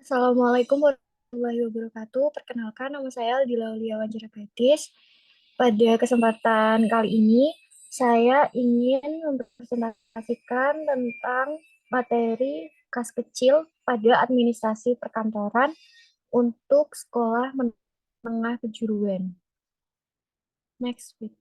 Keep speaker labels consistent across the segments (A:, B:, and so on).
A: Assalamualaikum warahmatullahi wabarakatuh. Perkenalkan, nama saya Aldila Aulia Wanjira Gatis. Pada kesempatan kali ini, saya ingin mempresentasikan tentang materi kas kecil pada administrasi perkantoran untuk sekolah menengah kejuruan. Next, please.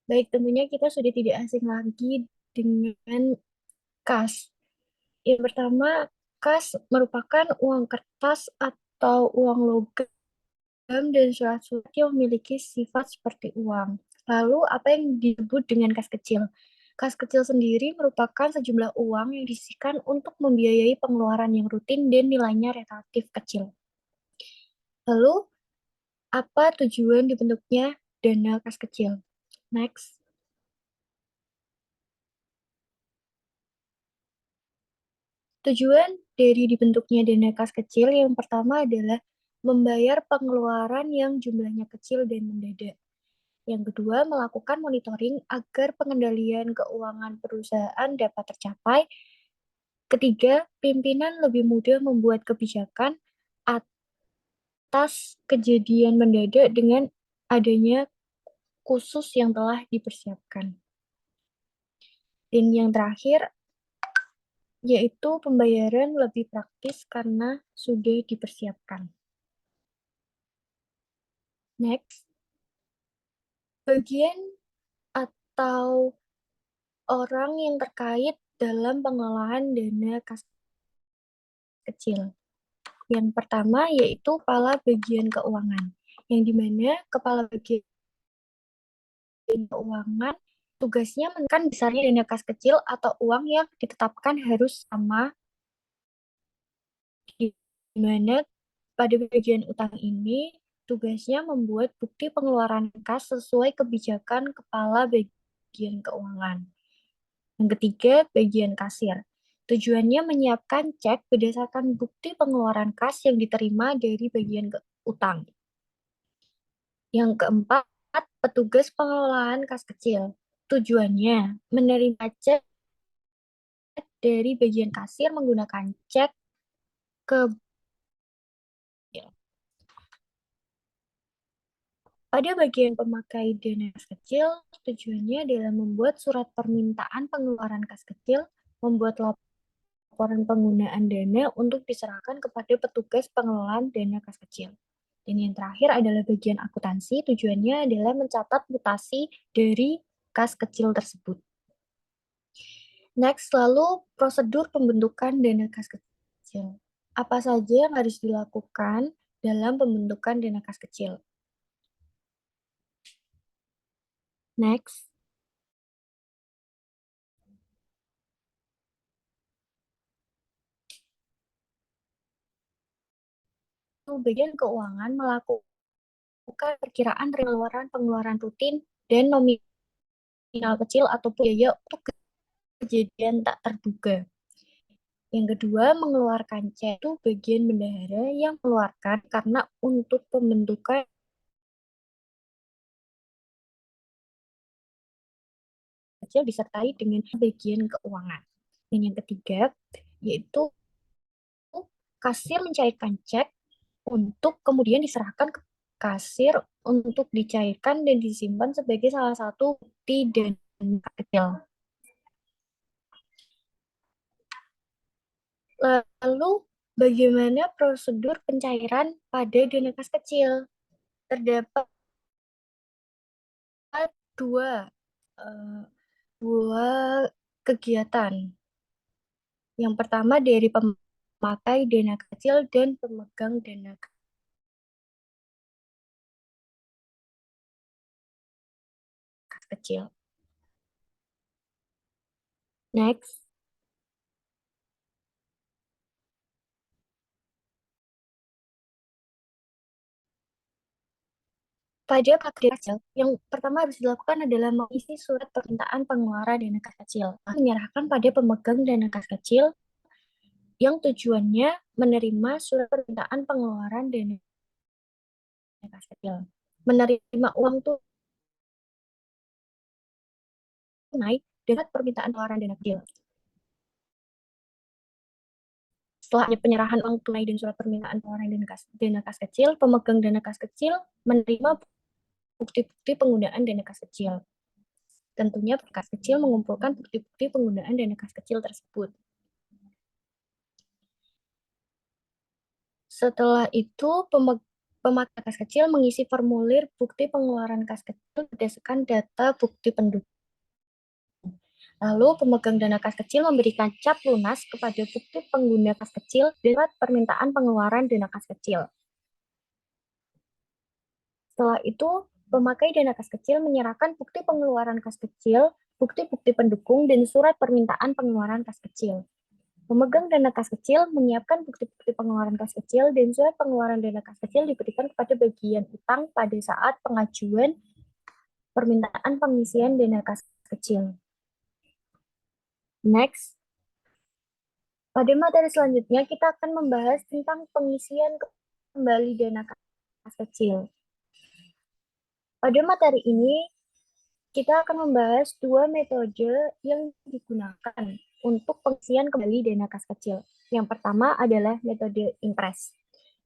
A: Baik, tentunya kita sudah tidak asing lagi dengan kas. Yang pertama, kas merupakan uang kertas atau uang logam dan surat-surat yang memiliki sifat seperti uang. Lalu, apa yang disebut dengan kas kecil? Kas kecil sendiri merupakan sejumlah uang yang disisihkan untuk membiayai pengeluaran yang rutin dan nilainya relatif kecil. Lalu, apa tujuan dibentuknya dana kas kecil? Next. Tujuan dari dibentuknya dana kas kecil yang pertama adalah membayar pengeluaran yang jumlahnya kecil dan mendadak. Yang kedua, melakukan monitoring agar pengendalian keuangan perusahaan dapat tercapai. Ketiga, pimpinan lebih mudah membuat kebijakan atas kejadian mendadak dengan adanya khusus yang telah dipersiapkan. Dan yang terakhir, yaitu pembayaran lebih praktis karena sudah dipersiapkan. Next, bagian atau orang yang terkait dalam pengelolaan dana kas kecil. Yang pertama yaitu kepala bagian keuangan, yang dimana kepala bagian keuangan tugasnya menekan besarnya dana kas kecil atau uang yang ditetapkan harus sama, di mana pada bagian utang ini tugasnya membuat bukti pengeluaran kas sesuai kebijakan kepala bagian keuangan. Yang ketiga, bagian kasir. Tujuannya menyiapkan cek berdasarkan bukti pengeluaran kas yang diterima dari bagian utang. Yang keempat, petugas pengelolaan kas kecil. Tujuannya menerima cek dari bagian kasir menggunakan cek ke. Pada bagian pemakai dana kas kecil, tujuannya adalah membuat surat permintaan pengeluaran kas kecil, membuat laporan penggunaan dana untuk diserahkan kepada petugas pengelolaan dana kas kecil. Dan yang terakhir adalah bagian akuntansi, tujuannya adalah mencatat mutasi dari kas kecil tersebut. Next, lalu prosedur pembentukan dana kas kecil. Apa saja yang harus dilakukan dalam pembentukan dana kas kecil? Next. Bagian keuangan melakukan perkiraan pengeluaran rutin dan nominal kecil ataupun biaya untuk kejadian tak terduga. Yang kedua, mengeluarkan cek itu bagian bendahara yang mengeluarkan karena untuk pembentukan kecil disertai dengan bagian keuangan. Dan yang ketiga, yaitu kasir mencairkan cek untuk kemudian diserahkan ke kasir untuk dicairkan dan disimpan sebagai salah satu bukti dan kecil. Lalu, bagaimana prosedur pencairan pada dana kas kecil? Terdapat dua, eh, dua kegiatan. Yang pertama dari pemakai dana kecil dan pemegang dana kas kecil. Next. Pada paket kecil, yang pertama harus dilakukan adalah mengisi surat permintaan pengeluaran dana kas kecil. Menyerahkan pada pemegang dana kas kecil yang tujuannya menerima surat permintaan pengeluaran dana kas kecil. Menerima uang tunai dengan permintaan pengeluaran dana kecil. Setelah penyerahan uang tunai dan surat permintaan pengeluaran dana kas kecil, pemegang dana kas kecil menerima bukti-bukti penggunaan dana kas kecil. Tentunya kas kecil mengumpulkan bukti-bukti penggunaan dana kas kecil tersebut. Setelah itu, pemakai kas kecil mengisi formulir bukti pengeluaran kas kecil berdasarkan data bukti penduduk. Lalu, pemegang dana kas kecil memberikan cap lunas kepada bukti pengguna kas kecil dengan permintaan pengeluaran dana kas kecil. Setelah itu, pemakai dana kas kecil menyerahkan bukti pengeluaran kas kecil, bukti-bukti pendukung, dan surat permintaan pengeluaran kas kecil. Pemegang dana kas kecil menyiapkan bukti-bukti pengeluaran kas kecil dan surat pengeluaran dana kas kecil diberikan kepada bagian utang pada saat pengajuan permintaan pengisian dana kas kecil. Next, pada materi selanjutnya kita akan membahas tentang pengisian kembali dana kas kecil. Pada materi ini, kita akan membahas dua metode yang digunakan untuk pengisian kembali dana kas kecil. Yang pertama adalah metode impress,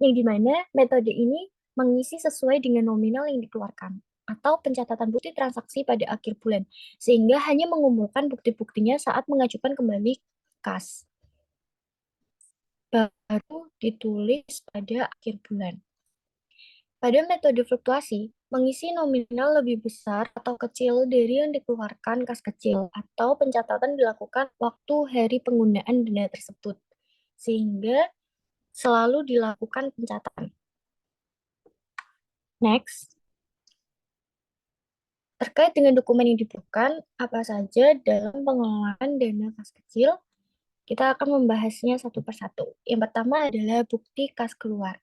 A: yang dimana metode ini mengisi sesuai dengan nominal yang dikeluarkan atau pencatatan bukti transaksi pada akhir bulan, sehingga hanya mengumpulkan bukti-buktinya saat mengajukan kembali kas. Baru ditulis pada akhir bulan. Pada metode fluktuasi, mengisi nominal lebih besar atau kecil dari yang dikeluarkan kas kecil, atau pencatatan dilakukan waktu hari penggunaan dana tersebut, sehingga selalu dilakukan pencatatan. Next, terkait dengan dokumen yang dibutuhkan, apa saja dalam pengelolaan dana kas kecil, kita akan membahasnya satu persatu. Yang pertama adalah bukti kas keluar.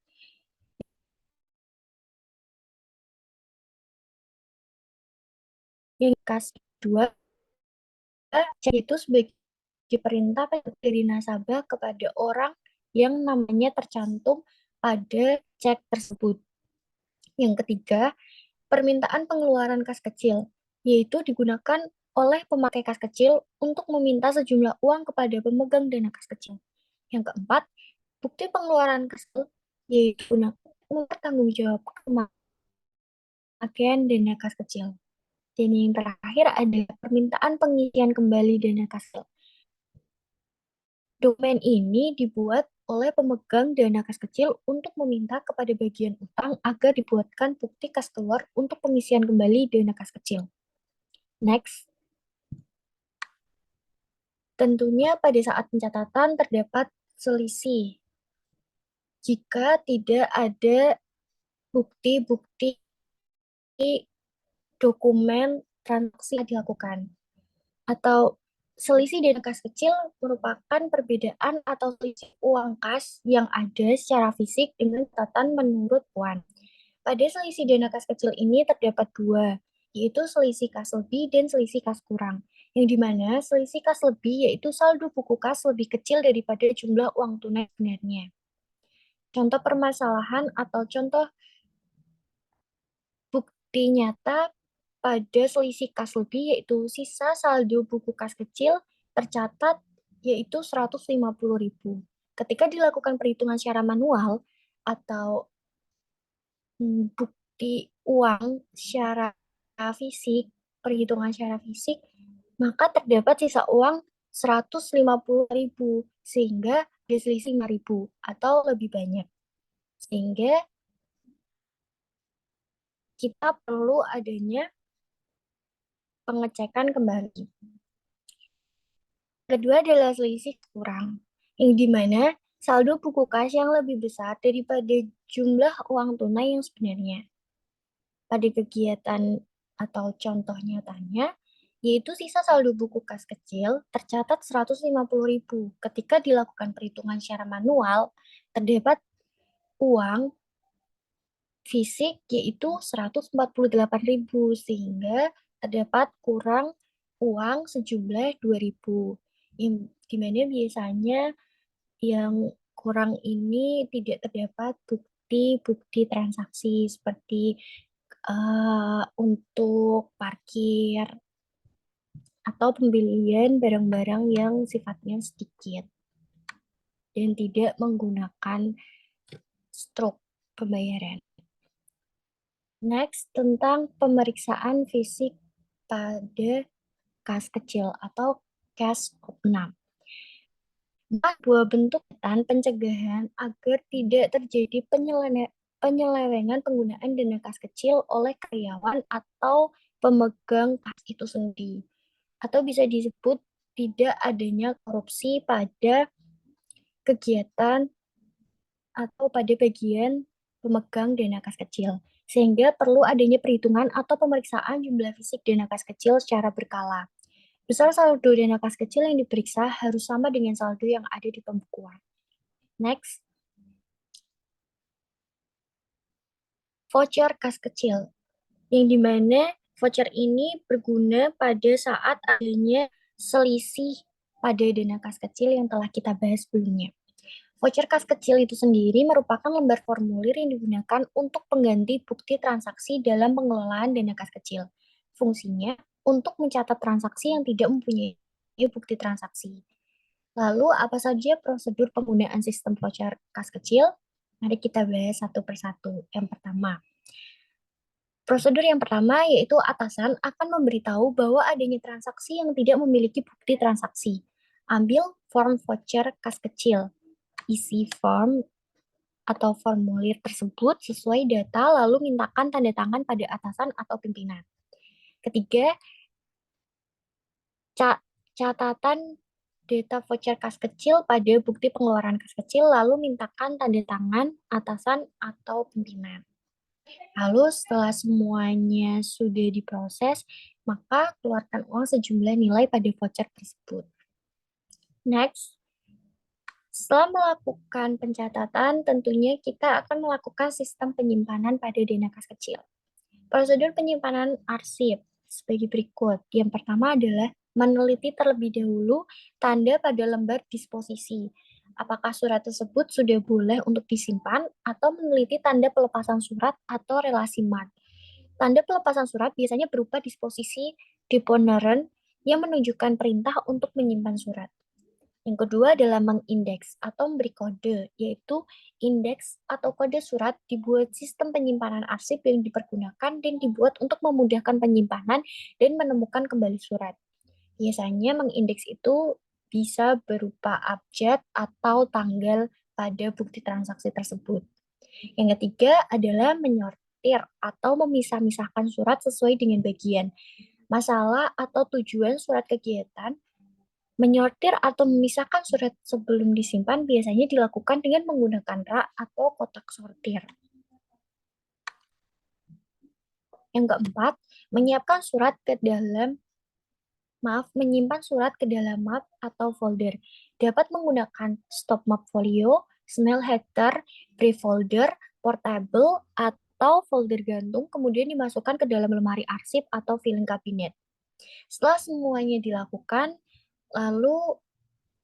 A: Yang kas kedua, itu sebagai perintah dari nasabah kepada orang yang namanya tercantum pada cek tersebut. Yang ketiga, permintaan pengeluaran kas kecil, yaitu digunakan oleh pemakai kas kecil untuk meminta sejumlah uang kepada pemegang dana kas kecil. Yang keempat, bukti pengeluaran kas kecil, yaitu digunakan mempertanggungjawabkan pemakaian dana kas kecil. Dan yang terakhir adalah permintaan pengisian kembali dana kas kecil. Dokumen ini dibuat oleh pemegang dana kas kecil untuk meminta kepada bagian utang agar dibuatkan bukti kas keluar untuk pengisian kembali dana kas kecil. Next. Tentunya pada saat pencatatan terdapat selisih. Jika tidak ada bukti-bukti dokumen transaksi yang dilakukan. Atau selisih dana kas kecil merupakan perbedaan atau selisih uang kas yang ada secara fisik dengan catatan menurut Puan. Pada selisih dana kas kecil ini terdapat dua, yaitu selisih kas lebih dan selisih kas kurang. Yang dimana selisih kas lebih yaitu saldo buku kas lebih kecil daripada jumlah uang tunai sebenarnya. Contoh permasalahan atau contoh bukti nyata pada selisih kas lebih yaitu sisa saldo buku kas kecil tercatat yaitu 150.000. Ketika dilakukan perhitungan secara manual atau bukti uang secara fisik, perhitungan secara fisik, maka terdapat sisa uang 150.000 sehingga ada selisih 5.000 atau lebih banyak. Sehingga kita perlu adanya pengecekan kembali. Kedua adalah selisih kurang, yang dimana saldo buku kas yang lebih besar daripada jumlah uang tunai yang sebenarnya. Pada kegiatan atau contoh nyatanya, yaitu sisa saldo buku kas kecil tercatat 150.000. Ketika dilakukan perhitungan secara manual, terdapat uang fisik yaitu 148.000 sehingga terdapat kurang uang sejumlah 2.000. Dimana biasanya yang kurang ini tidak terdapat bukti-bukti transaksi seperti untuk parkir atau pembelian barang-barang yang sifatnya sedikit dan tidak menggunakan struk pembayaran. Next, tentang pemeriksaan fisik pada kas kecil atau cash opnam. Dua bentuk pencegahan agar tidak terjadi penyelewengan penggunaan dana kas kecil oleh karyawan atau pemegang kas itu sendiri. Atau bisa disebut tidak adanya korupsi pada kegiatan atau pada bagian pemegang dana kas kecil. Sehingga perlu adanya perhitungan atau pemeriksaan jumlah fisik dana kas kecil secara berkala. Besar saldo dana kas kecil yang diperiksa harus sama dengan saldo yang ada di pembukuan. Next, voucher kas kecil, yang dimana voucher ini berguna pada saat adanya selisih pada dana kas kecil yang telah kita bahas sebelumnya. Voucher kas kecil itu sendiri merupakan lembar formulir yang digunakan untuk pengganti bukti transaksi dalam pengelolaan dana kas kecil. Fungsinya untuk mencatat transaksi yang tidak mempunyai bukti transaksi. Lalu, apa saja prosedur penggunaan sistem voucher kas kecil? Mari kita bahas satu persatu. Yang pertama, prosedur yang pertama yaitu atasan akan memberitahu bahwa adanya transaksi yang tidak memiliki bukti transaksi. Ambil form voucher kas kecil. Isi form atau formulir tersebut sesuai data lalu mintakan tanda tangan pada atasan atau pimpinan. Ketiga, catatan data voucher kas kecil pada bukti pengeluaran kas kecil lalu mintakan tanda tangan atasan atau pimpinan. Lalu setelah semuanya sudah diproses, maka keluarkan uang sejumlah nilai pada voucher tersebut. Next, setelah melakukan pencatatan, tentunya kita akan melakukan sistem penyimpanan pada dana kas kecil. Prosedur penyimpanan arsip sebagai berikut. Yang pertama adalah meneliti terlebih dahulu tanda pada lembar disposisi. Apakah surat tersebut sudah boleh untuk disimpan atau meneliti tanda pelepasan surat atau relasi mark. Tanda pelepasan surat biasanya berupa disposisi deponeren yang menunjukkan perintah untuk menyimpan surat. Yang kedua adalah mengindeks atau memberi kode, yaitu indeks atau kode surat dibuat sistem penyimpanan arsip yang dipergunakan dan dibuat untuk memudahkan penyimpanan dan menemukan kembali surat. Biasanya mengindeks itu bisa berupa abjad atau tanggal pada bukti transaksi tersebut. Yang ketiga adalah menyortir atau memisah-misahkan surat sesuai dengan bagian. Masalah atau tujuan surat kegiatan. Menyortir atau memisahkan surat sebelum disimpan biasanya dilakukan dengan menggunakan rak atau kotak sortir. Yang keempat, menyimpan surat ke dalam map atau folder. Dapat menggunakan stop map folio, smell header, brief folder, portable, atau folder gantung, kemudian dimasukkan ke dalam lemari arsip atau filing kabinet. Setelah semuanya dilakukan, lalu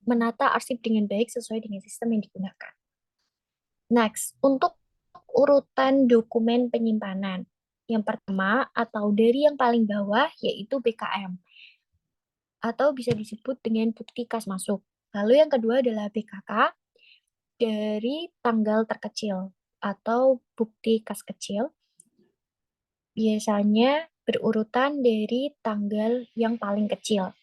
A: menata arsip dengan baik sesuai dengan sistem yang digunakan. Next, untuk urutan dokumen penyimpanan. Yang pertama atau dari yang paling bawah yaitu BKM atau bisa disebut dengan bukti kas masuk. Lalu yang kedua adalah BKK dari tanggal terkecil atau bukti kas kecil. Biasanya berurutan dari tanggal yang paling kecil.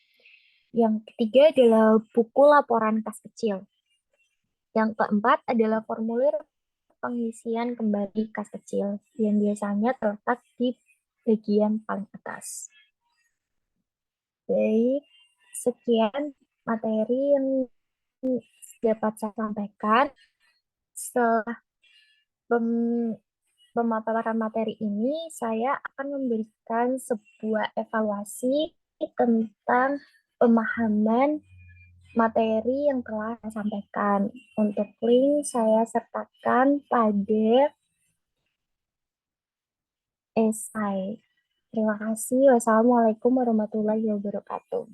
A: Yang ketiga adalah buku laporan kas kecil. Yang keempat adalah formulir pengisian kembali kas kecil yang biasanya terletak di bagian paling atas. Baik, sekian materi yang dapat saya sampaikan. Setelah pemaparan materi ini, saya akan memberikan sebuah evaluasi tentang pemahaman materi yang telah saya sampaikan. Untuk link saya sertakan pada esai. Terima kasih. Wassalamualaikum warahmatullahi wabarakatuh.